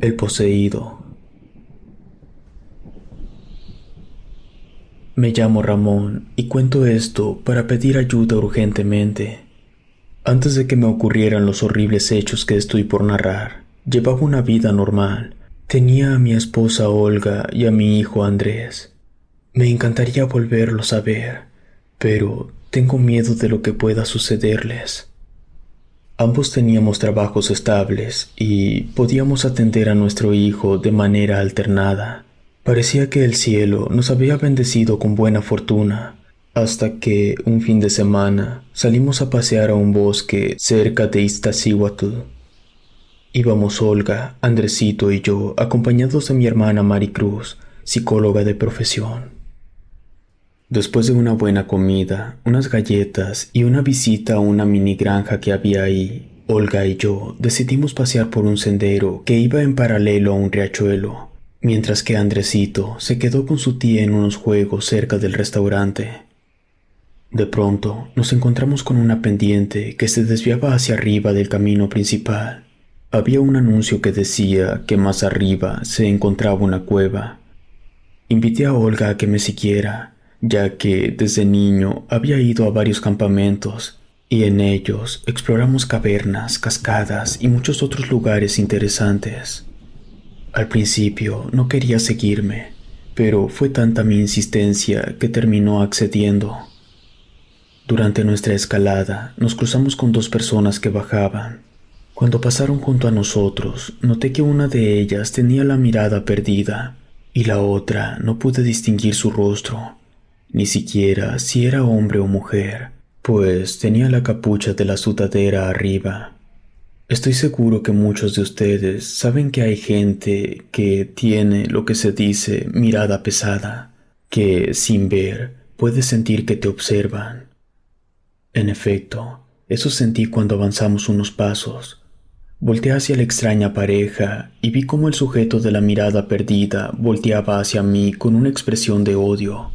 El poseído. Me llamo Ramón y cuento esto para pedir ayuda urgentemente. Antes de que me ocurrieran los horribles hechos que estoy por narrar, llevaba una vida normal. Tenía a mi esposa Olga y a mi hijo Andrés. Me encantaría volverlos a ver, pero tengo miedo de lo que pueda sucederles. Ambos teníamos trabajos estables y podíamos atender a nuestro hijo de manera alternada. Parecía que el cielo nos había bendecido con buena fortuna, hasta que un fin de semana salimos a pasear a un bosque cerca de Iztaccíhuatl. Íbamos Olga, Andresito y yo, acompañados de mi hermana Maricruz, psicóloga de profesión. Después de una buena comida, unas galletas y una visita a una mini granja que había ahí, Olga y yo decidimos pasear por un sendero que iba en paralelo a un riachuelo, mientras que Andresito se quedó con su tía en unos juegos cerca del restaurante. De pronto nos encontramos con una pendiente que se desviaba hacia arriba del camino principal. Había un anuncio que decía que más arriba se encontraba una cueva. Invité a Olga a que me siguiera, ya que desde niño había ido a varios campamentos y en ellos exploramos cavernas, cascadas y muchos otros lugares interesantes. Al principio no quería seguirme, pero fue tanta mi insistencia que terminó accediendo. Durante nuestra escalada nos cruzamos con dos personas que bajaban. Cuando pasaron junto a nosotros, noté que una de ellas tenía la mirada perdida y la otra no pude distinguir su rostro, ni siquiera si era hombre o mujer, pues tenía la capucha de la sudadera arriba. Estoy seguro que muchos de ustedes saben que hay gente que tiene lo que se dice mirada pesada, que sin ver puedes sentir que te observan. En efecto, eso sentí cuando avanzamos unos pasos. Volteé hacia la extraña pareja y vi cómo el sujeto de la mirada perdida volteaba hacia mí con una expresión de odio.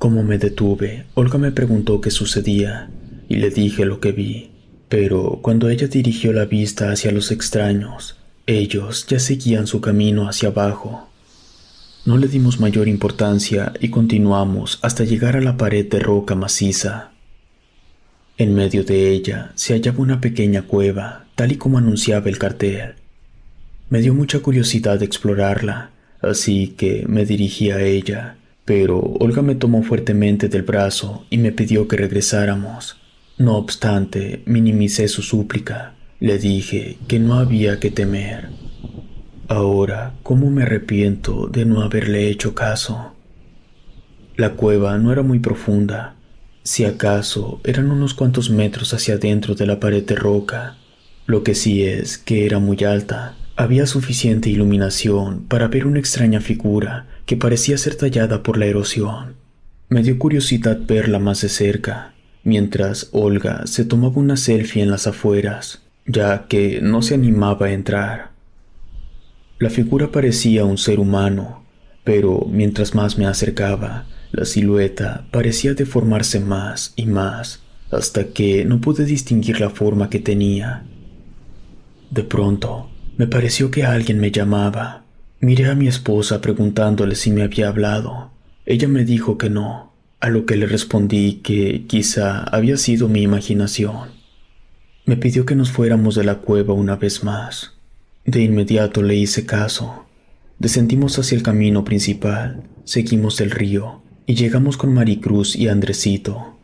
Como me detuve, Olga me preguntó qué sucedía y le dije lo que vi, pero cuando ella dirigió la vista hacia los extraños, ellos ya seguían su camino hacia abajo. No le dimos mayor importancia y continuamos hasta llegar a la pared de roca maciza. En medio de ella se hallaba una pequeña cueva, tal y como anunciaba el cartel. Me dio mucha curiosidad explorarla, así que me dirigí a ella, pero Olga me tomó fuertemente del brazo y me pidió que regresáramos. No obstante, minimicé su súplica. Le dije que no había que temer. Ahora, ¿cómo me arrepiento de no haberle hecho caso? La cueva no era muy profunda. Si acaso eran unos cuantos metros hacia adentro de la pared de roca. Lo que sí es que era muy alta. Había suficiente iluminación para ver una extraña figura que parecía ser tallada por la erosión. Me dio curiosidad verla más de cerca, mientras Olga se tomaba una selfie en las afueras, ya que no se animaba a entrar. La figura parecía un ser humano, pero mientras más me acercaba, la silueta parecía deformarse más y más, hasta que no pude distinguir la forma que tenía. De pronto, me pareció que alguien me llamaba. Miré a mi esposa preguntándole si me había hablado. Ella me dijo que no, a lo que le respondí que quizá había sido mi imaginación. Me pidió que nos fuéramos de la cueva una vez más. De inmediato le hice caso. Descendimos hacia el camino principal, seguimos el río y llegamos con Maricruz y Andresito.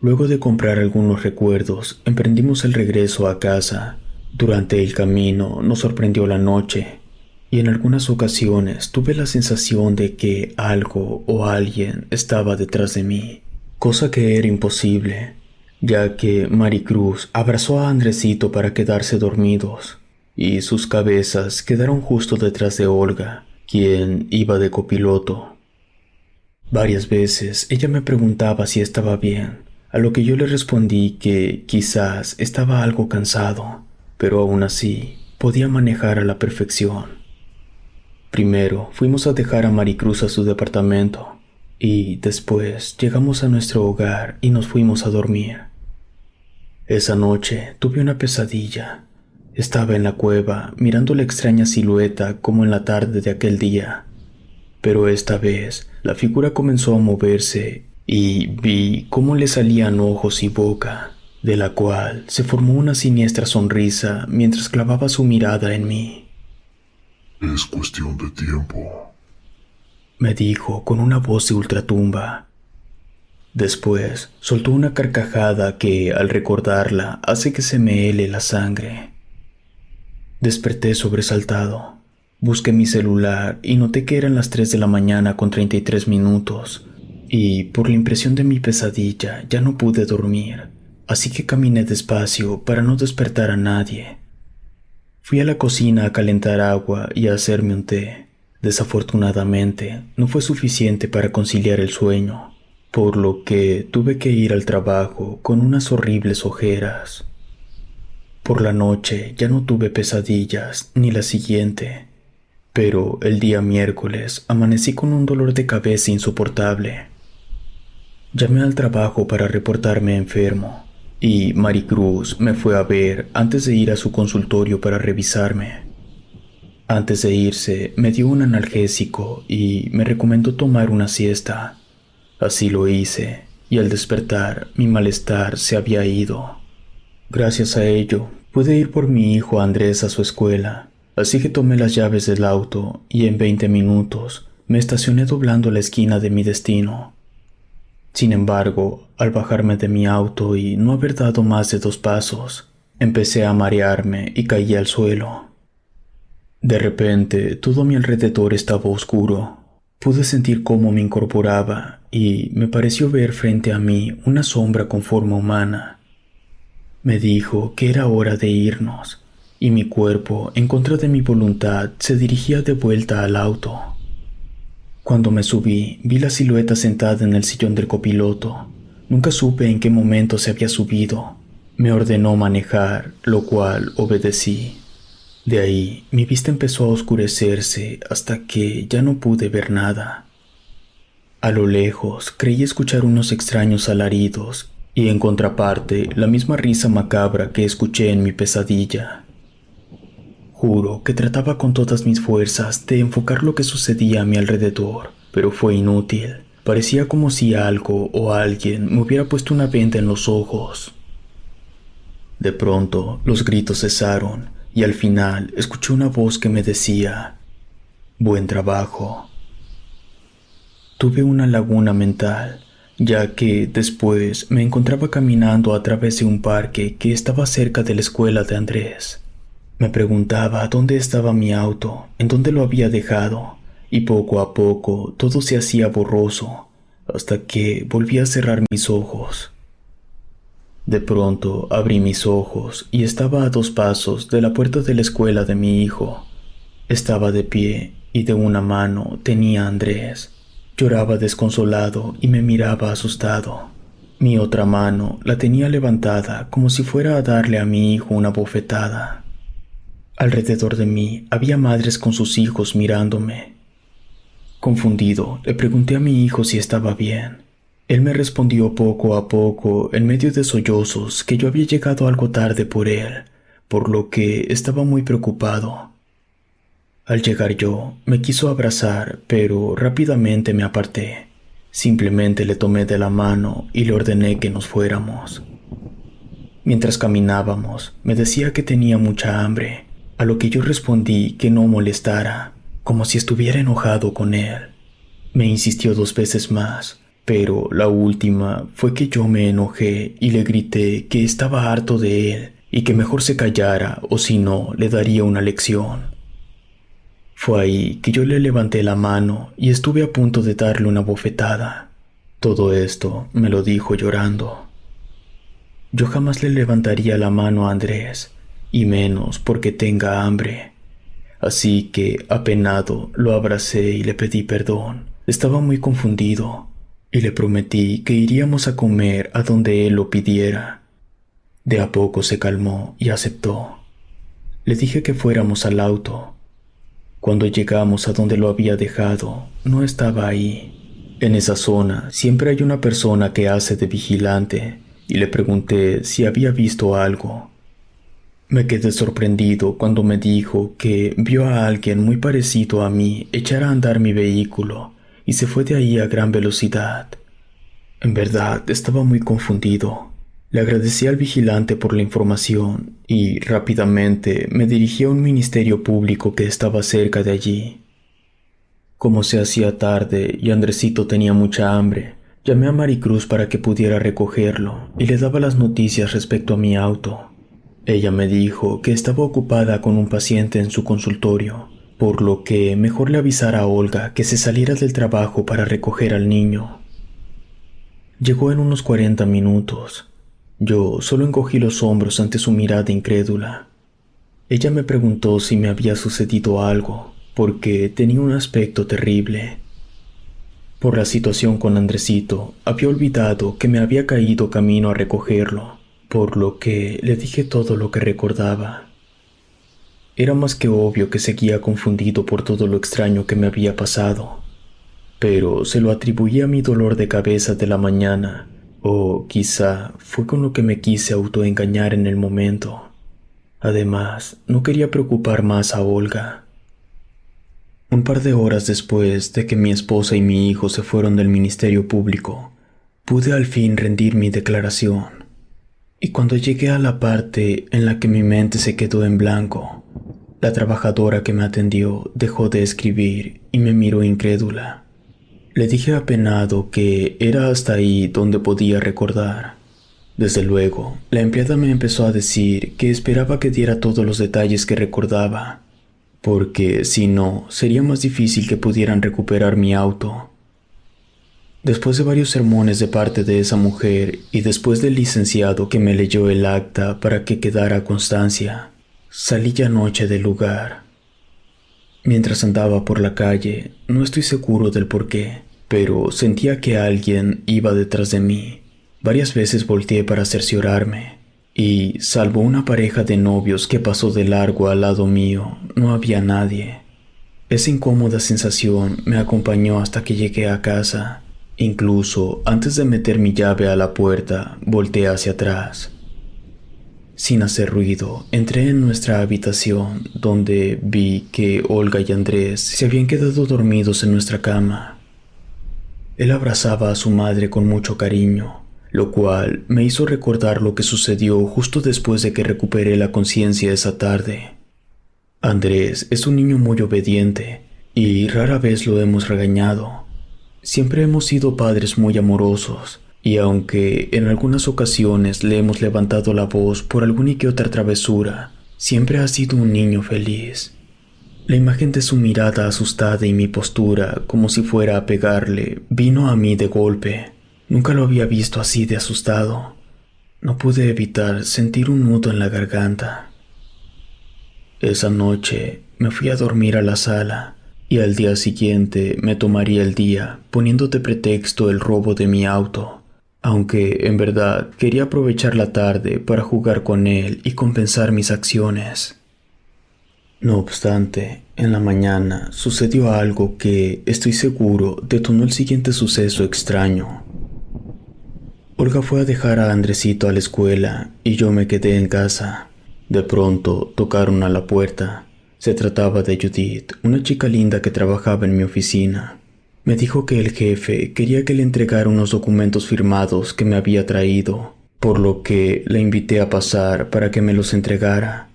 Luego de comprar algunos recuerdos, emprendimos el regreso a casa. Durante el camino nos sorprendió la noche y en algunas ocasiones tuve la sensación de que algo o alguien estaba detrás de mí, cosa que era imposible, ya que Maricruz abrazó a Andresito para quedarse dormidos y sus cabezas quedaron justo detrás de Olga, quien iba de copiloto. Varias veces ella me preguntaba si estaba bien, a lo que yo le respondí que quizás estaba algo cansado, pero aún así podía manejar a la perfección. Primero fuimos a dejar a Maricruz a su departamento y después llegamos a nuestro hogar y nos fuimos a dormir. Esa noche tuve una pesadilla. Estaba en la cueva, mirando la extraña silueta como en la tarde de aquel día. Pero esta vez, la figura comenzó a moverse y vi cómo le salían ojos y boca, de la cual se formó una siniestra sonrisa mientras clavaba su mirada en mí. Es cuestión de tiempo, me dijo con una voz de ultratumba. Después soltó una carcajada que, al recordarla, hace que se me hele la sangre. Desperté sobresaltado. Busqué mi celular y noté que eran las 3 de la mañana con 33 minutos, y por la impresión de mi pesadilla ya no pude dormir, así que caminé despacio para no despertar a nadie. Fui a la cocina a calentar agua y a hacerme un té. Desafortunadamente, no fue suficiente para conciliar el sueño, por lo que tuve que ir al trabajo con unas horribles ojeras. Por la noche ya no tuve pesadillas, ni la siguiente, pero el día miércoles amanecí con un dolor de cabeza insoportable. Llamé al trabajo para reportarme enfermo, y Maricruz me fue a ver antes de ir a su consultorio para revisarme. Antes de irse, me dio un analgésico y me recomendó tomar una siesta. Así lo hice, y al despertar, mi malestar se había ido. Gracias a ello, pude ir por mi hijo Andrés a su escuela, así que tomé las llaves del auto y en 20 minutos me estacioné doblando la esquina de mi destino. Sin embargo, al bajarme de mi auto y no haber dado más de 2 pasos, empecé a marearme y caí al suelo. De repente, todo a mi alrededor estaba oscuro. Pude sentir cómo me incorporaba y me pareció ver frente a mí una sombra con forma humana. Me dijo que era hora de irnos, y mi cuerpo, en contra de mi voluntad, se dirigía de vuelta al auto. Cuando me subí, vi la silueta sentada en el sillón del copiloto. Nunca supe en qué momento se había subido. Me ordenó manejar, lo cual obedecí. De ahí, mi vista empezó a oscurecerse hasta que ya no pude ver nada. A lo lejos, creí escuchar unos extraños alaridos y, en contraparte, la misma risa macabra que escuché en mi pesadilla. Juro que trataba con todas mis fuerzas de enfocar lo que sucedía a mi alrededor, pero fue inútil. Parecía como si algo o alguien me hubiera puesto una venda en los ojos. De pronto, los gritos cesaron y al final escuché una voz que me decía: «Buen trabajo». Tuve una laguna mental, ya que después me encontraba caminando a través de un parque que estaba cerca de la escuela de Andrés. Me preguntaba dónde estaba mi auto, en dónde lo había dejado, y poco a poco todo se hacía borroso, hasta que volví a cerrar mis ojos. De pronto abrí mis ojos y estaba a 2 pasos de la puerta de la escuela de mi hijo. Estaba de pie y de una mano tenía a Andrés. Lloraba desconsolado y me miraba asustado. Mi otra mano la tenía levantada como si fuera a darle a mi hijo una bofetada. Alrededor de mí había madres con sus hijos mirándome. Confundido, le pregunté a mi hijo si estaba bien. Él me respondió poco a poco, en medio de sollozos, que yo había llegado algo tarde por él, por lo que estaba muy preocupado. Al llegar yo, me quiso abrazar, pero rápidamente me aparté. Simplemente le tomé de la mano y le ordené que nos fuéramos. Mientras caminábamos, me decía que tenía mucha hambre, a lo que yo respondí que no molestara, como si estuviera enojado con él. Me insistió 2 veces más, pero la última fue que yo me enojé y le grité que estaba harto de él y que mejor se callara o si no le daría una lección. Fue ahí que yo le levanté la mano y estuve a punto de darle una bofetada. Todo esto me lo dijo llorando. Yo jamás le levantaría la mano a Andrés, y menos porque tenga hambre. Así que, apenado, lo abracé y le pedí perdón. Estaba muy confundido, y le prometí que iríamos a comer a donde él lo pidiera. De a poco se calmó y aceptó. Le dije que fuéramos al auto. Cuando llegamos a donde lo había dejado, no estaba ahí. En esa zona siempre hay una persona que hace de vigilante, y le pregunté si había visto algo. Me quedé sorprendido cuando me dijo que vio a alguien muy parecido a mí echar a andar mi vehículo y se fue de ahí a gran velocidad. En verdad, estaba muy confundido. Le agradecí al vigilante por la información y rápidamente me dirigí a un ministerio público que estaba cerca de allí. Como se hacía tarde y Andresito tenía mucha hambre, llamé a Maricruz para que pudiera recogerlo y le daba las noticias respecto a mi auto. Ella me dijo que estaba ocupada con un paciente en su consultorio, por lo que mejor le avisara a Olga que se saliera del trabajo para recoger al niño. Llegó en unos 40 minutos. Yo solo encogí los hombros ante su mirada incrédula. Ella me preguntó si me había sucedido algo, porque tenía un aspecto terrible. Por la situación con Andresito, había olvidado que me había caído camino a recogerlo, por lo que le dije todo lo que recordaba. Era más que obvio que seguía confundido por todo lo extraño que me había pasado, pero se lo atribuía a mi dolor de cabeza de la mañana, o quizá fue con lo que me quise autoengañar en el momento. Además, no quería preocupar más a Olga. Un par de horas después de que mi esposa y mi hijo se fueron del Ministerio Público, pude al fin rendir mi declaración. Y cuando llegué a la parte en la que mi mente se quedó en blanco, la trabajadora que me atendió dejó de escribir y me miró incrédula. Le dije apenado que era hasta ahí donde podía recordar. Desde luego, la empleada me empezó a decir que esperaba que diera todos los detalles que recordaba, porque si no, sería más difícil que pudieran recuperar mi auto. Después de varios sermones de parte de esa mujer y después del licenciado que me leyó el acta para que quedara constancia, salí ya anoche del lugar. Mientras andaba por la calle, no estoy seguro del por qué, pero sentía que alguien iba detrás de mí. Varias veces volteé para cerciorarme, y salvo una pareja de novios que pasó de largo al lado mío, no había nadie. Esa incómoda sensación me acompañó hasta que llegué a casa. Incluso antes de meter mi llave a la puerta, volteé hacia atrás. Sin hacer ruido, entré en nuestra habitación, donde vi que Olga y Andrés se habían quedado dormidos en nuestra cama. Él abrazaba a su madre con mucho cariño, lo cual me hizo recordar lo que sucedió justo después de que recuperé la conciencia esa tarde. Andrés es un niño muy obediente, y rara vez lo hemos regañado. Siempre hemos sido padres muy amorosos, y aunque en algunas ocasiones le hemos levantado la voz por alguna y que otra travesura, siempre ha sido un niño feliz. La imagen de su mirada asustada y mi postura, como si fuera a pegarle, vino a mí de golpe. Nunca lo había visto así de asustado. No pude evitar sentir un nudo en la garganta. Esa noche me fui a dormir a la sala, y al día siguiente me tomaría el día poniendo de pretexto el robo de mi auto, aunque en verdad quería aprovechar la tarde para jugar con él y compensar mis acciones. No obstante, en la mañana sucedió algo que, estoy seguro, detonó el siguiente suceso extraño. Olga fue a dejar a Andresito a la escuela y yo me quedé en casa. De pronto tocaron a la puerta. Se trataba de Judith, una chica linda que trabajaba en mi oficina. Me dijo que el jefe quería que le entregara unos documentos firmados que me había traído, por lo que la invité a pasar para que me los entregara.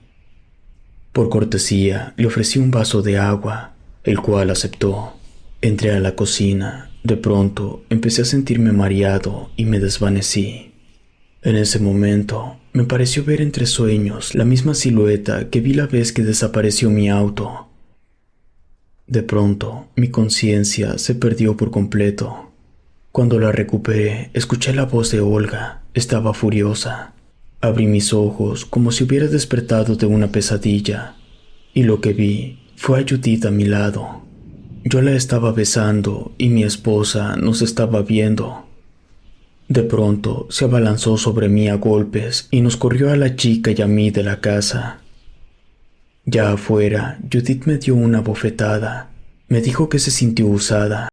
Por cortesía, le ofrecí un vaso de agua, el cual aceptó. Entré a la cocina. De pronto, empecé a sentirme mareado y me desvanecí. En ese momento, me pareció ver entre sueños la misma silueta que vi la vez que desapareció mi auto. De pronto, mi conciencia se perdió por completo. Cuando la recuperé, escuché la voz de Olga. Estaba furiosa. Abrí mis ojos como si hubiera despertado de una pesadilla, y lo que vi fue a Judith a mi lado. Yo la estaba besando y mi esposa nos estaba viendo. De pronto se abalanzó sobre mí a golpes y nos corrió a la chica y a mí de la casa. Ya afuera, Judith me dio una bofetada. Me dijo que se sintió usada